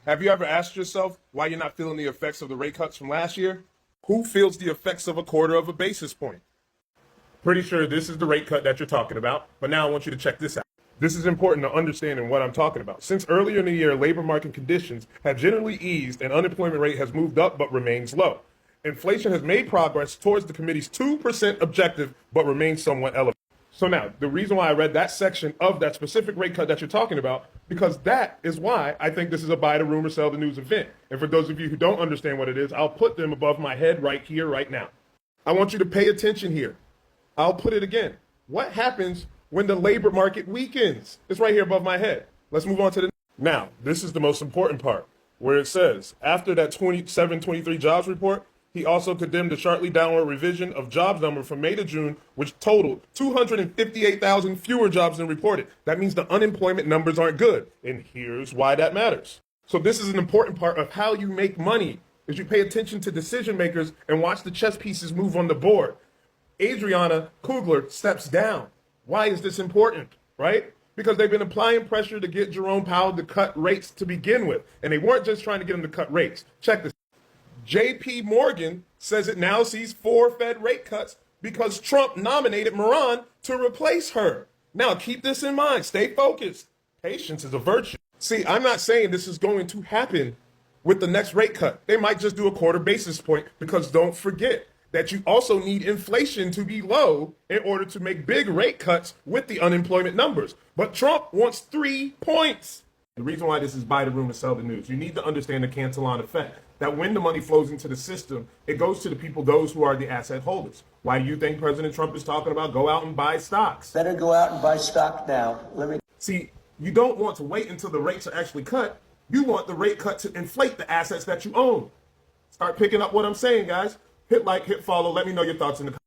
Have you ever asked yourself why you're not feeling the effects of the rate cuts from last year? Who feels the effects of a quarter of a basis point? Pretty sure this is the rate cut that you're talking about, but now I want you to check this out. This is important to understanding what I'm talking about. Since earlier in the year, labor market conditions have generally eased and unemployment rate has moved up but remains low. Inflation has made progress towards the committee's 2% objective but remains somewhat elevated. So now, the reason why I read that section of that specific rate cut that you're talking about, because that is why I think this is a buy the rumor, sell the news event. And for those of you who don't understand what it is, I'll put them above my head right here, right now. I want you to pay attention here. I'll put it again. What happens when the labor market weakens? It's right here above my head. Let's move on to the now. This is the most important part, where it says after that 27-23 jobs report, he also condemned the sharply downward revision of jobs number from May to June, which totaled 258,000 fewer jobs than reported. That means the unemployment numbers aren't good. And here's why that matters. So this is an important part of how you make money, is you pay attention to decision makers and watch the chess pieces move on the board. Adriana Kugler steps down. Why is this important, right? Because they've been applying pressure to get Jerome Powell to cut rates to begin with. And they weren't just trying to get him to cut rates. Check this. JP Morgan says it now sees 4 Fed rate cuts because Trump nominated Moran to replace her. Now, keep this in mind. Stay focused. Patience is a virtue. See, I'm not saying this is going to happen with the next rate cut. They might just do a quarter basis point because don't forget that you also need inflation to be low in order to make big rate cuts with the unemployment numbers. But Trump wants 3 points. The reason why this is buy the rumor, sell the news, you need to understand the Cantillon effect. That when the money flows into the system, it goes to the people, those who are the asset holders. Why do you think President Trump is talking about go out and buy stocks? Better go out and buy stock now. See, you don't want to wait until the rates are actually cut. You want the rate cut to inflate the assets that you own. Start picking up what I'm saying, guys. Hit like, hit follow. Let me know your thoughts in the comments.